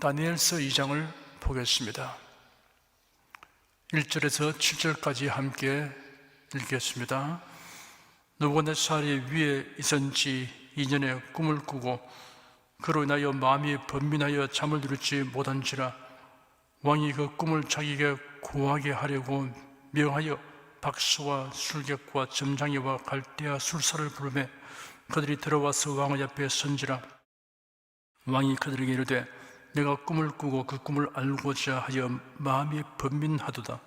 다니엘서 2장을 보겠습니다. 1절에서 7절까지 함께 읽겠습니다. 느부갓네살이 위에 있은 지 2년에 꿈을 꾸고 그로 인하여 마음이 번민하여 잠을 이루지 못한지라 왕이 그 꿈을 자기에게 고하게 하려고 명하여 박수와 술객과 점장이와 갈대아 술사를 부르매 그들이 들어와서 왕의 앞에 선지라. 왕이 그들에게 이르되 내가 꿈을 꾸고 그 꿈을 알고자 하여 마음이 번민하도다.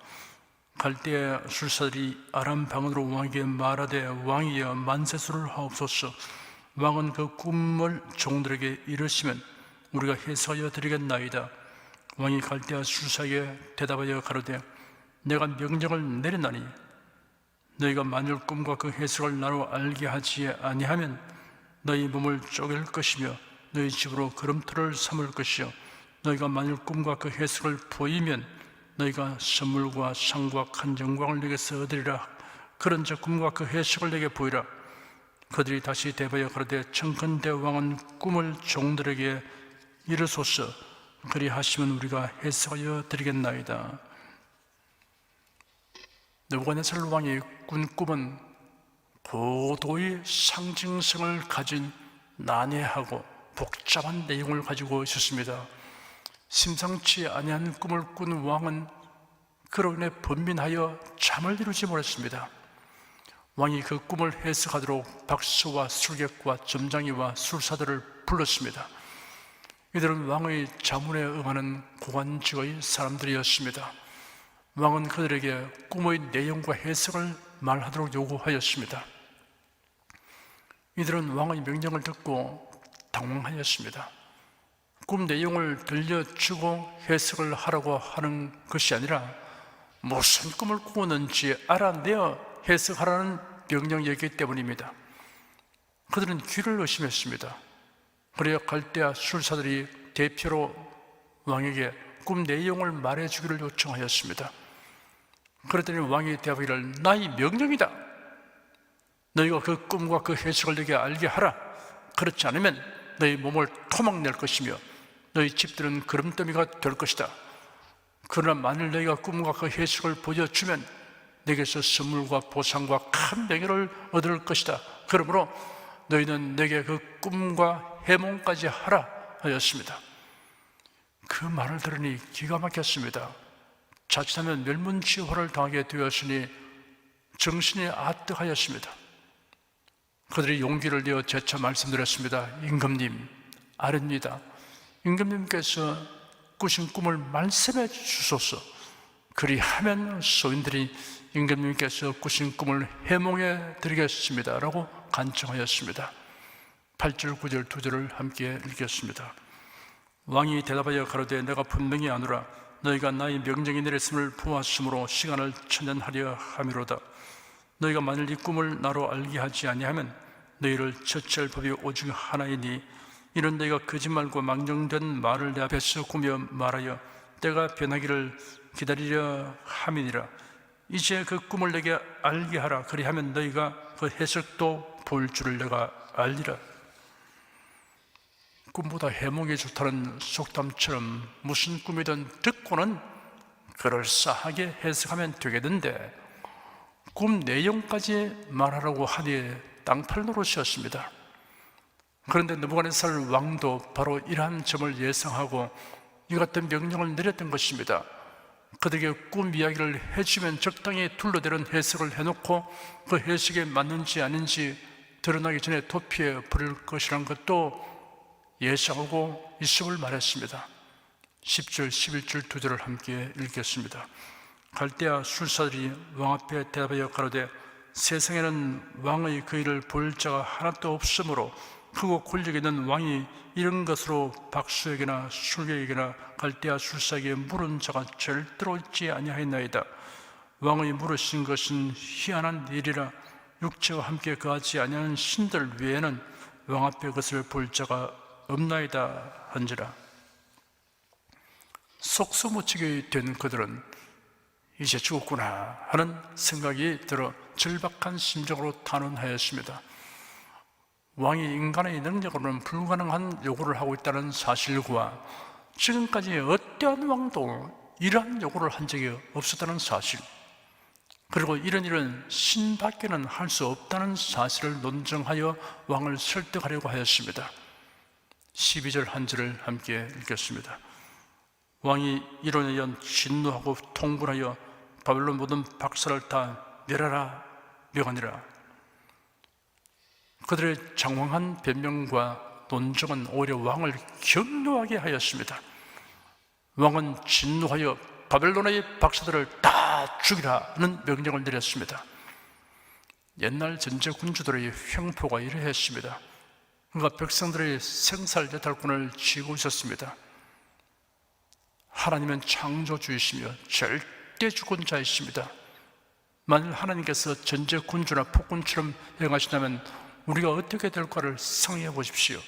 갈대아 술사들이 아람 방언으로 왕에게 말하되 왕이여 만세수를 하옵소서. 왕은 그 꿈을 종들에게 이르시면 우리가 해석하여 드리겠나이다. 왕이 갈대아 술사에게 대답하여 가로되 내가 명령을 내렸나니 너희가 만일 꿈과 그 해석을 나로 알게 하지 아니하면 너희 몸을 쪼갤 것이며 너희 집으로 걸음돌을 삼을 것이요 너희가 만일 꿈과 그 해석을 보이면 너희가 선물과 상과 큰 영광을 내게서 얻으리라. 그런즉 꿈과 그 해석을 내게 보이라. 그들이 다시 대하여 가로되 청컨대 왕은 꿈을 종들에게 이르소서. 그리하시면 우리가 해석하여 드리겠나이다. 느부갓네살 왕이 꾼 꿈은 고도의 상징성을 가진 난해하고 복잡한 내용을 가지고 있었습니다. 심상치 아니한 꿈을 꾼 왕은 그로 인해 번민하여 잠을 이루지 못했습니다. 왕이 그 꿈을 해석하도록 박수와 술객과 점장이와 술사들을 불렀습니다. 이들은 왕의 자문에 응하는 고관직의 사람들이었습니다. 왕은 그들에게 꿈의 내용과 해석을 말하도록 요구하였습니다. 이들은 왕의 명령을 듣고 당황하였습니다. 꿈 내용을 들려주고 해석을 하라고 하는 것이 아니라 무슨 꿈을 꾸었는지 알아내어 해석하라는 명령이었기 때문입니다. 그들은 귀를 의심했습니다. 그래야 갈대아 술사들이 대표로 왕에게 꿈 내용을 말해주기를 요청하였습니다. 그랬더니 왕이 대답하기를 나의 명령이다. 너희가 그 꿈과 그 해석을 내게 알게 하라. 그렇지 않으면 너희 몸을 토막낼 것이며 너희 집들은 그름더미가 될 것이다. 그러나 만일 너희가 꿈과 그 해석을 보여주면 내게서 선물과 보상과 큰 명예를 얻을 것이다. 그러므로 너희는 내게 그 꿈과 해몽까지 하라 하였습니다. 그 말을 들으니 기가 막혔습니다. 자칫하면 멸문지화를 당하게 되었으니 정신이 아득하였습니다. 그들이 용기를 내어 재차 말씀드렸습니다. 임금님, 아뢰니다. 임금님께서 꾸신 꿈을 말씀해 주소서. 그리하면 소인들이 임금님께서 꾸신 꿈을 해몽해 드리겠습니다 라고 간청하였습니다. 8절, 9절 두 절을 함께 읽겠습니다. 왕이 대답하여 가로되 내가 분명히 아노라. 너희가 나의 명령이 내렸음을 보았으므로 시간을 천년하려 함이로다. 너희가 만일 이 꿈을 나로 알게 하지 아니하면 너희를 처치할 법이 오직 하나이니 이는 너희가 거짓말과 망령된 말을 내 앞에서 꾸며 말하여 때가 변하기를 기다리려 함이니라. 이제 그 꿈을 내게 알게 하라. 그리하면 너희가 그 해석도 볼 줄을 내가 알리라. 꿈보다 해몽이 좋다는 속담처럼 무슨 꿈이든 듣고는 그럴싸하게 해석하면 되겠는데 꿈 내용까지 말하라고 하니 땅팔 노릇이었습니다. 그런데 느부갓네살 왕도 바로 이러한 점을 예상하고 이 같은 명령을 내렸던 것입니다. 그들에게 꿈 이야기를 해주면 적당히 둘러대는 해석을 해놓고 그 해석에 맞는지 아닌지 드러나기 전에 도피해 버릴 것이라는 것도 예상하고 있음을 말했습니다. 10절, 11절 두 절을 함께 읽겠습니다. 갈대아 술사들이 왕 앞에 대답하여 가로되 세상에는 왕의 그 일을 볼 자가 하나도 없으므로 크고 권력 있는 왕이 이런 것으로 박수에게나 술객에게나 갈대아 술사에게 물은 자가 절대로 있지 아니하였나이다. 왕의 물으신 것은 희한한 일이라 육체와 함께 거하지 아니하는 신들 외에는 왕 앞에 그것을 볼 자가 없나이다 한지라. 속수무책이 된 그들은 이제 죽었구나 하는 생각이 들어 절박한 심정으로 탄원하였습니다. 왕이 인간의 능력으로는 불가능한 요구를 하고 있다는 사실과 지금까지 어떠한 왕도 이러한 요구를 한 적이 없었다는 사실, 그리고 이런 일은 신밖에는 할 수 없다는 사실을 논증하여 왕을 설득하려고 하였습니다. 12절 한 절을 함께 읽겠습니다. 왕이 이로 인하여 진노하고 통분하여 바벨론 모든 박사를 다 멸하라 명하니라. 그들의 장황한 변명과 논증은 오히려 왕을 격노하게 하였습니다. 왕은 진노하여 바벨론의 박사들을 다 죽이라는 명령을 내렸습니다. 옛날 전제 군주들의 횡포가 이러했습니다. 그러니까 백성들의 생살여탈권을 쥐고 있었습니다. 하나님은 창조주이시며 절대 주권자이십니다. 만일 하나님께서 전제 군주나 폭군처럼 행하신다면 우리가 어떻게 될까를 상의해 보십시오.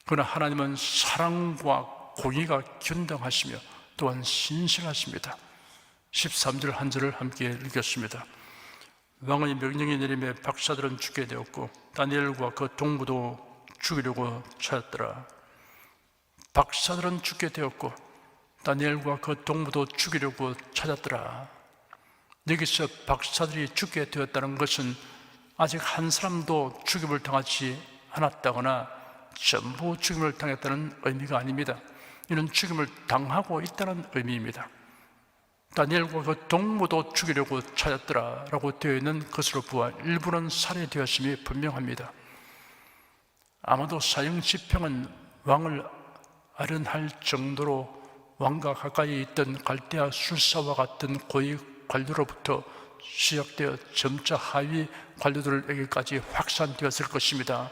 그러나 하나님은 사랑과 공의가 균등하시며 또한 신실하십니다. 13절 한 절을 함께 읽겠습니다. 왕의 명령이 내림에 박사들은 죽게 되었고 다니엘과 그 동무도 죽이려고 찾았더라. 박사들은 죽게 되었고 다니엘과 그 동무도 죽이려고 찾았더라. 여기서 박사들이 죽게 되었다는 것은 아직 한 사람도 죽임을 당하지 않았다거나 전부 죽임을 당했다는 의미가 아닙니다. 이는 죽임을 당하고 있다는 의미입니다. 다니엘과 그 동무도 죽이려고 찾았더라 라고 되어 있는 것으로 보아 일부는 살해되었음이 분명합니다. 아마도 사형집행은 왕을 아련할 정도로 왕과 가까이 있던 갈대아 술사와 같은 고위 관료로부터 시작되어 점차 하위 관료들에게까지 확산되었을 것입니다.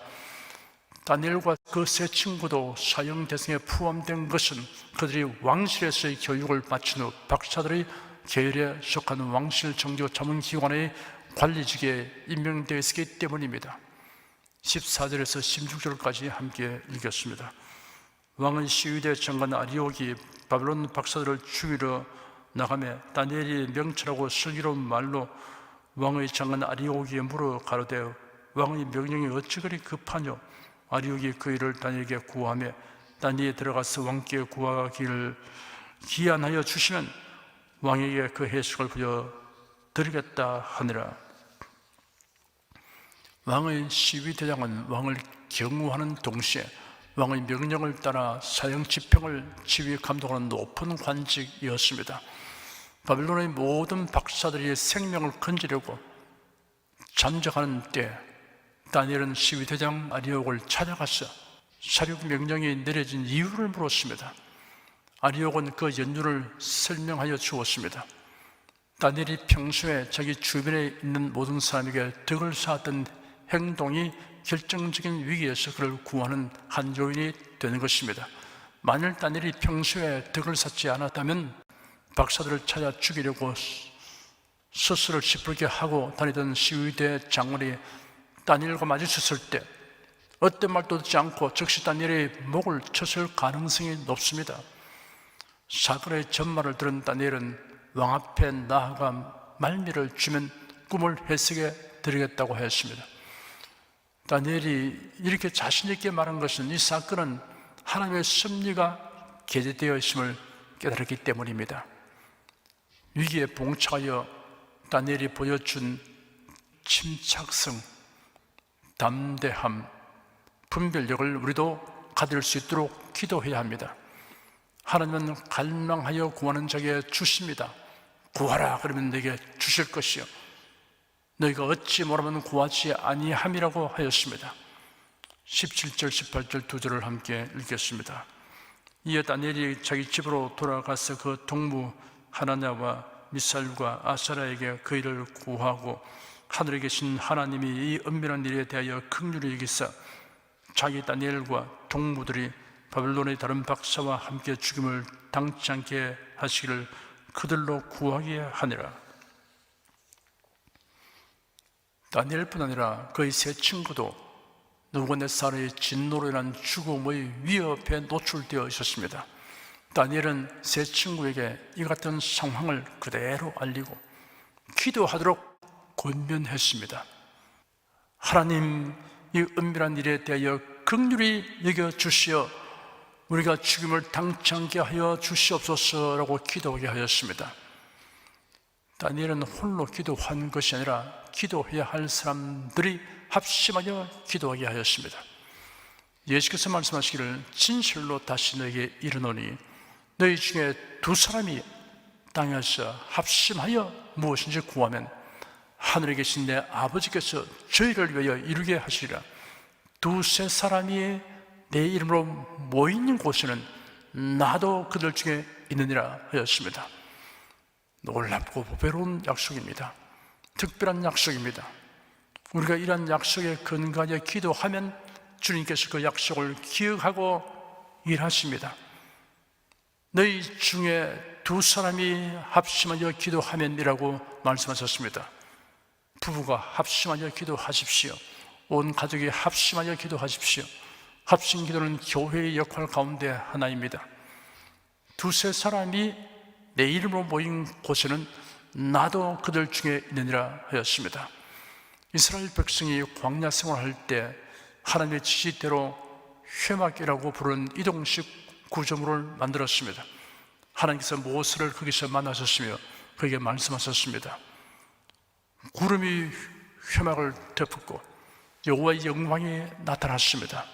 다니엘과 그 세 친구도 사형 대상에 포함된 것은 그들이 왕실에서의 교육을 마친 후 박사들의 계열에 속한 왕실 정교 자문기관의 관리직에 임명되어 있었기 때문입니다. 14절에서 16절까지 함께 읽겠습니다. 왕은 시위대 장관 아리옥이 바벨론 박사들을 죽이러 나가매 다니엘이 명철하고 슬기로운 말로 왕의 장관 아리옥에게 물어 가로되 왕의 명령이 어찌 그리 급하뇨? 아리옥이 그 일을 다니엘에게 구하며 다니엘이 들어가서 왕께 구하기를 기한하여 주시면 왕에게 그 해석을 보여드리겠다 하니라. 왕의 시위대장은 왕을 경호하는 동시에 왕의 명령을 따라 사형 집행을 지휘 감독하는 높은 관직이었습니다. 바벨론의 모든 박사들이 생명을 건지려고 잠적하는 때 다니엘은 시위대장 아리옥을 찾아가서 사륙 명령이 내려진 이유를 물었습니다. 아리옥은 그 연유를 설명하여 주었습니다. 다니엘이 평소에 자기 주변에 있는 모든 사람에게 덕을 쌓았던 행동이 결정적인 위기에서 그를 구하는 한 요인이 되는 것입니다. 만일 다니엘이 평소에 덕을 쌓지 않았다면 박사들을 찾아 죽이려고 스스로를 시풀게 하고 다니던 시위대 장관이 다니엘과 마주쳤을 때 어떤 말도 듣지 않고 즉시 다니엘의 목을 쳤을 가능성이 높습니다. 사건의 전말을 들은 다니엘은 왕 앞에 나아가 말미를 주면 꿈을 해석해 드리겠다고 했습니다. 다니엘이 이렇게 자신 있게 말한 것은 이 사건은 하나님의 섭리가 게재되어 있음을 깨달았기 때문입니다. 위기에 봉착하여 다니엘이 보여준 침착성, 담대함, 분별력을 우리도 가질 수 있도록 기도해야 합니다. 하나님은 갈망하여 구하는 자에게 주십니다. 구하라 그러면 내게 주실 것이요 너희가 얻지 못하면 구하지 아니함이라고 하였습니다. 17절 18절 두 절을 함께 읽겠습니다. 이에 다니엘이 자기 집으로 돌아가서 그 동무 하나냐와 미사일과 아사랴에게 그 일을 구하고 하늘에 계신 하나님이 이 은밀한 일에 대하여 긍휼히 여기사 자기 다니엘과 동무들이 바벨론의 다른 박사와 함께 죽임을 당치 않게 하시기를 그들로 구하게 하니라. 다니엘뿐 아니라 그의 세 친구도 느부갓네살의 진노로 인한 죽음의 위협에 노출되어 있었습니다. 다니엘은 세 친구에게 이 같은 상황을 그대로 알리고 기도하도록 권면했습니다. 하나님, 이 은밀한 일에 대하여 긍휼히 여겨주시어 우리가 죽임을 당치 않게 하여 주시옵소서라고 기도하게 하였습니다. 다니엘은 홀로 기도한 것이 아니라 기도해야 할 사람들이 합심하여 기도하게 하였습니다. 예수께서 말씀하시기를 진실로 다시 너에게 이르노니 너희 중에 두 사람이 땅에서 합심하여 무엇인지 구하면 하늘에 계신 내 아버지께서 저희를 위하여 이루게 하시리라. 두세 사람이 내 이름으로 모이는 곳에는 나도 그들 중에 있느니라 하였습니다. 놀랍고 보배로운 약속입니다. 특별한 약속입니다. 우리가 이러한 약속에 근거하여 기도하면 주님께서 그 약속을 기억하고 일하십니다. 너희 중에 두 사람이 합심하여 기도하면이라고 말씀하셨습니다. 부부가 합심하여 기도하십시오. 온 가족이 합심하여 기도하십시오. 합심 기도는 교회의 역할 가운데 하나입니다. 두세 사람이 내 이름으로 모인 곳에는 나도 그들 중에 있느니라 하였습니다. 이스라엘 백성이 광야 생활할 때 하나님의 지시대로 회막이라고 부르는 이동식 구조물을 만들었습니다. 하나님께서 모세를 거기서 만나셨으며 그에게 말씀하셨습니다. 구름이 회막을 덮었고 여호와의 영광이 나타났습니다.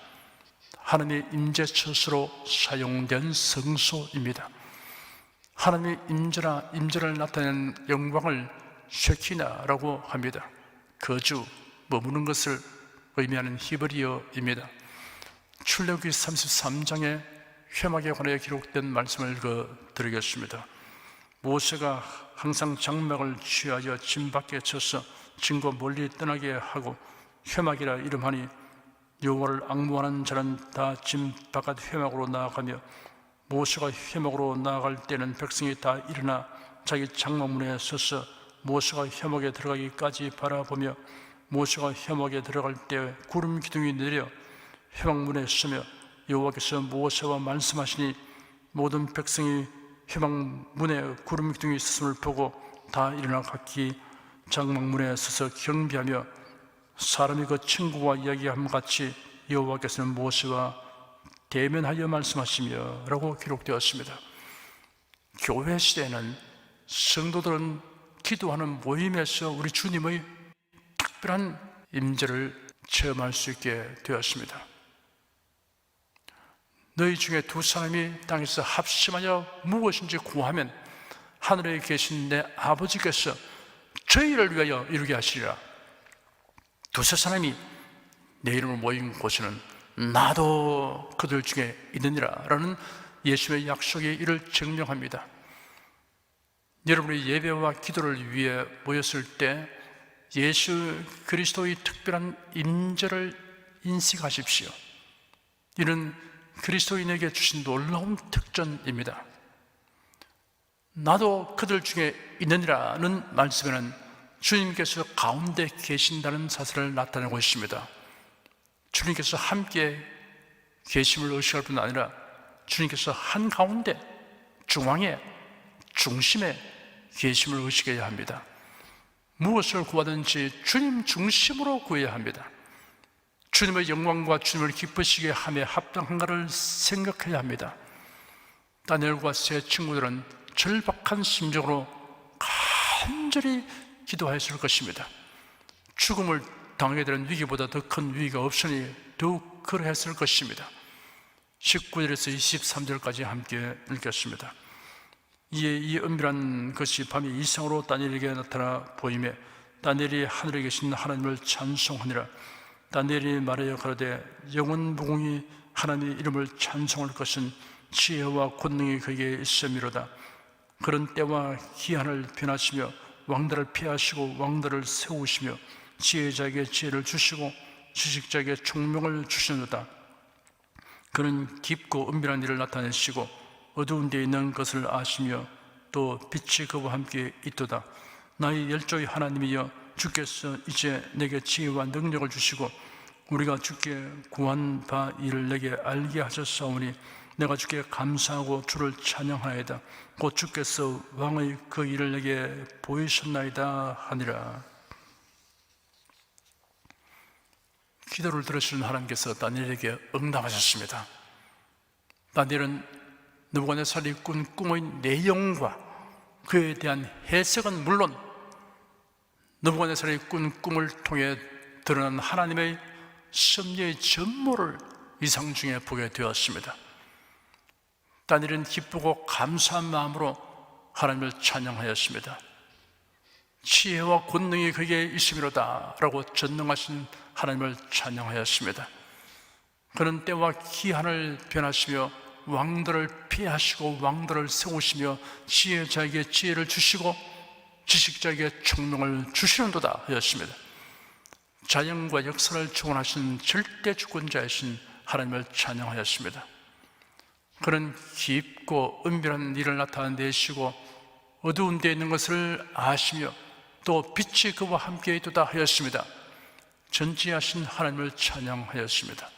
하나님의 임재처소로 사용된 성소입니다. 하나님의 임재를 나타내는 영광을 쉐키나라고 합니다. 거주, 머무는 것을 의미하는 히브리어입니다. 출애굽기 33장에 회막에 관하여 기록된 말씀을 드리겠습니다. 모세가 항상 장막을 취하여 진 밖에 쳐서 진과 멀리 떠나게 하고 회막이라 이름하니 여호와를 앙무하는 자는 다 진 바깥 회막으로 나아가며 모세가 회막으로 나아갈 때는 백성이 다 일어나 자기 장막문에 서서 모세가 회막에 들어가기까지 바라보며 모세가 회막에 들어갈 때 구름 기둥이 내려 회막문에 서며 여호와께서 모세와 말씀하시니 모든 백성이 회막문에 구름 기둥이 있음을 보고 다 일어나 각기 장막문에 서서 경배하며 사람이 그 친구와 이야기함 같이 여호와께서는 모세와 대면하여 말씀하시며 라고 기록되었습니다. 교회 시대에는 성도들은 기도하는 모임에서 우리 주님의 특별한 임재를 체험할 수 있게 되었습니다. 너희 중에 두 사람이 땅에서 합심하여 무엇인지 구하면 하늘에 계신 내 아버지께서 저희를 위하여 이루게 하시리라. 두세 사람이 내 이름으로 모인 곳에는 나도 그들 중에 있느니라 라는 예수의 약속이 이를 증명합니다. 여러분의 예배와 기도를 위해 모였을 때 예수 그리스도의 특별한 임재를 인식하십시오. 이는 그리스도인에게 주신 놀라운 특전입니다. 나도 그들 중에 있느니라는 말씀에는 주님께서 가운데 계신다는 사실을 나타내고 있습니다. 주님께서 함께 계심을 의식할 뿐 아니라 주님께서 한가운데 중앙에 중심에 계심을 의식해야 합니다. 무엇을 구하든지 주님 중심으로 구해야 합니다. 주님의 영광과 주님을 기쁘시게 함에 합당한가를 생각해야 합니다. 다니엘과 세 친구들은 절박한 심정으로 간절히 기도하였을 것입니다. 죽음을 당하게 되는 위기보다 더 큰 위기가 없으니 더욱 그러했을 것입니다. 19절에서 23절까지 함께 읽겠습니다. 이에 이 은밀한 것이 밤의 이상으로 다니엘에게 나타나 보이매 다니엘이 하늘에 계신 하나님을 찬송하니라. 다니엘이 말하여 가로되 영원 무궁히 하나님의 이름을 찬송할 것은 지혜와 권능이 그에게 있음이로다. 그런 때와 기한을 변하시며 왕들을 피하시고 왕들을 세우시며 지혜자에게 지혜를 주시고 지식자에게 총명을 주시노다. 그는 깊고 은밀한 일을 나타내시고 어두운 데 있는 것을 아시며 또 빛이 그와 함께 있도다. 나의 열조의 하나님이여 주께서 이제 내게 지혜와 능력을 주시고 우리가 주께 구한 바 일을 내게 알게 하셨사오니 내가 주께 감사하고 주를 찬양하나이다. 곧 주께서 왕의 그 일을 내게 보이셨나이다 하니라. 기도를 들으시는 하나님께서 다니엘에게 응답하셨습니다. 다니엘은 느부갓네살이 꾼 꿈의 내용과 그에 대한 해석은 물론 느부갓네살이 꾼 꿈을 통해 드러난 하나님의 섭리의 전모를 이상 중에 보게 되었습니다. 다니엘은 기쁘고 감사한 마음으로 하나님을 찬양하였습니다. 지혜와 권능이 그에게 있음이로다 라고 전능하신 하나님을 찬양하였습니다. 그는 때와 기한을 변하시며 왕들을 폐하시고 왕들을 세우시며 지혜자에게 지혜를 주시고 지식자에게 총명을 주시는도다 하였습니다. 자연과 역사를 주관하신 절대 주권자이신 하나님을 찬양하였습니다. 그는 깊고 은밀한 일을 나타내시고 어두운 데 있는 것을 아시며 또 빛이 그와 함께 있도다 하였습니다. 전지하신 하나님을 찬양하였습니다.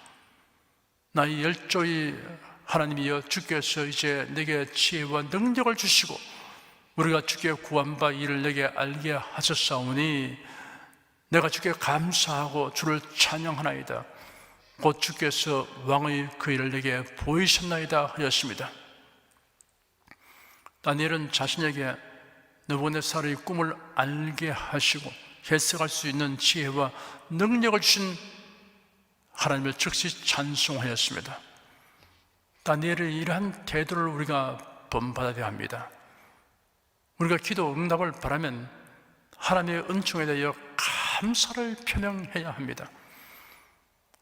나의 열조의 하나님이여, 주께서 이제 내게 지혜와 능력을 주시고 우리가 주께 구한 바 이를 내게 알게 하셨사오니 내가 주께 감사하고 주를 찬양하나이다. 곧 주께서 왕의 그 일을 내게 보이셨나이다 하였습니다. 다니엘은 자신에게 느부갓네살의 꿈을 알게 하시고 해석할 수 있는 지혜와 능력을 주신 하나님을 즉시 찬송하였습니다. 다니엘의 이러한 태도를 우리가 본받아야 합니다. 우리가 기도 응답을 바라면 하나님의 은총에 대하여 감사를 표명해야 합니다.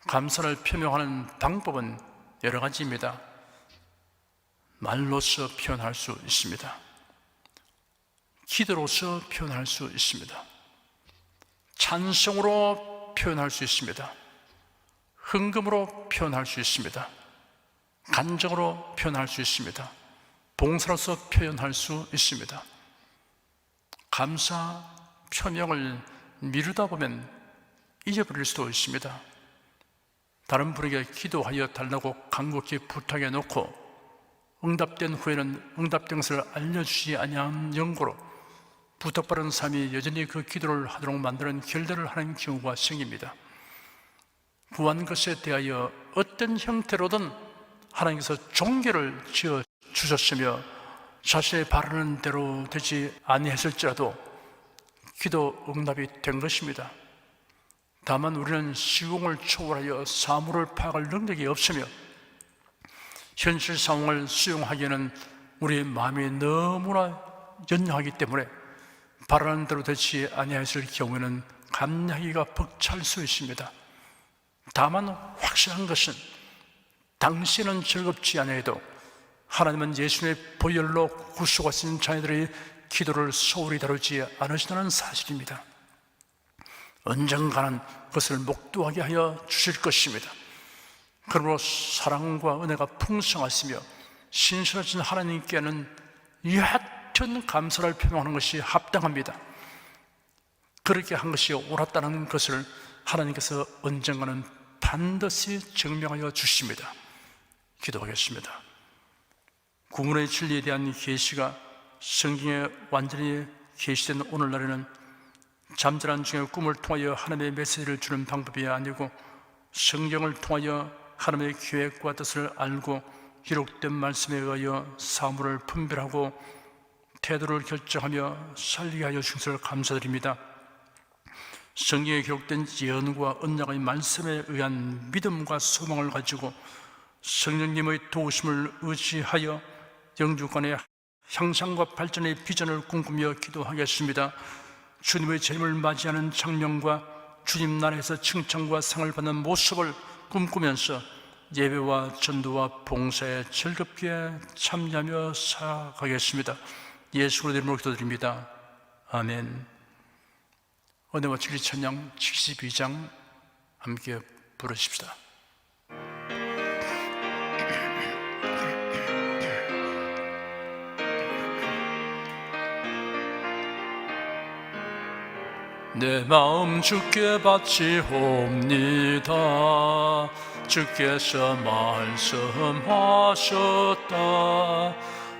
감사를 표명하는 방법은 여러 가지입니다. 말로서 표현할 수 있습니다. 기도로서 표현할 수 있습니다. 찬송으로 표현할 수 있습니다. 헌금으로 표현할 수 있습니다. 간정으로 표현할 수 있습니다. 봉사로서 표현할 수 있습니다. 감사 표명을 미루다 보면 잊어버릴 수도 있습니다. 다른 분에게 기도하여 달라고 간곡히 부탁해 놓고 응답된 후에는 응답된 것을 알려주지 아니한 영고로 부탁받은 사람이 여전히 그 기도를 하도록 만드는 결례를 하는 경우가 생깁니다. 구한 것에 대하여 어떤 형태로든 하나님께서 종교를 지어 주셨으며 자신의 바라는 대로 되지 아니했을지라도 기도 응답이 된 것입니다. 다만 우리는 시공을 초월하여 사물을 파악할 능력이 없으며 현실 상황을 수용하기에는 우리의 마음이 너무나 연약하기 때문에 바라는 대로 되지 아니했을 경우에는 감당하기가 벅찰 수 있습니다. 다만 확실한 것은 당신은 즐겁지 않아도 하나님은 예수님의 보혈로 구속하신 자녀들의 기도를 소홀히 다루지 않으시다는 사실입니다. 언젠가는 그것을 목도하게 하여 주실 것입니다. 그러므로 사랑과 은혜가 풍성하시며 신실하신 하나님께는 얕은 감사를 표명하는 것이 합당합니다. 그렇게 한 것이 옳았다는 것을 하나님께서 언젠가는 반드시 증명하여 주십니다. 기도하겠습니다. 구원의 진리에 대한 계시가 성경에 완전히 계시된 오늘날에는 잠자는 중에 꿈을 통하여 하나님의 메시지를 주는 방법이 아니고 성경을 통하여 하나님의 계획과 뜻을 알고 기록된 말씀에 의하여 사물을 분별하고 태도를 결정하며 살리게 하여 주신 것을 감사드립니다. 성경에 기록된 예언과 언약의 말씀에 의한 믿음과 소망을 가지고 성령님의 도우심을 의지하여 영주간의 향상과 발전의 비전을 꿈꾸며 기도하겠습니다. 주님의 재림을 맞이하는 장면과 주님 나라에서 칭찬과 상을 받는 모습을 꿈꾸면서 예배와 전도와 봉사에 즐겁게 참여하며 살아가겠습니다. 예수의 이름으로 기도드립니다. 아멘. 은혜와 진리 찬양 72장 함께 부르십시다. 내 마음 주께 바치옵니다. 주께서 말씀하셨다.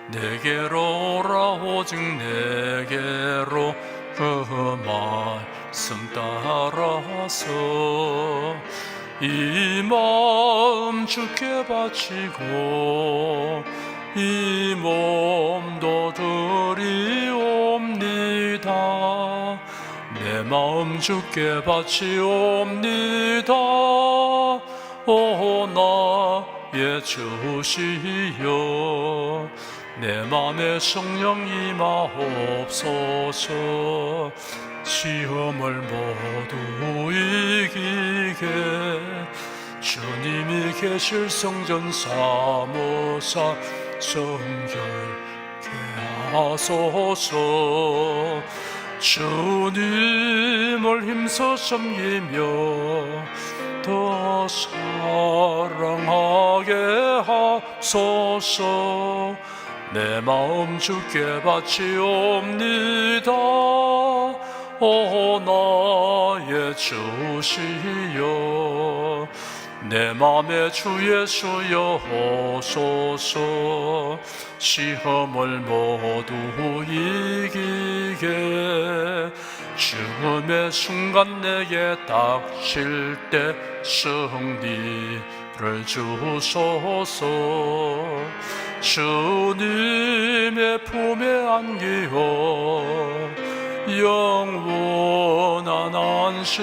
내게로 오라 오직 내게로 그 말씀 따라서 이 마음 주께 주께 바치고 이 몸도 드리옵니다. 내 마음 주께 바치옵니다. 오 나의 주시여 내 맘에 성령 임하옵소서. 시험을 모두 이기게 주님이 계실 성전 사모사 성결케 하소서. 주님을 힘써 섬기며 더 사랑하게 하소서. 내 마음 주께 바치옵니다. 오 나의 주시여 내 맘에 주 예수여 오소서. 시험을 모두 이기게 죽음의 순간 내게 닥칠 때 승리를 주소서. 주님의 품에 안기어 영원한 안식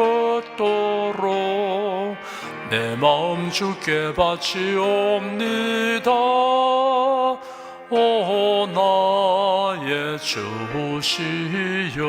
얻도록 내 마음 주께 바치옵니다. 오 나의 주시여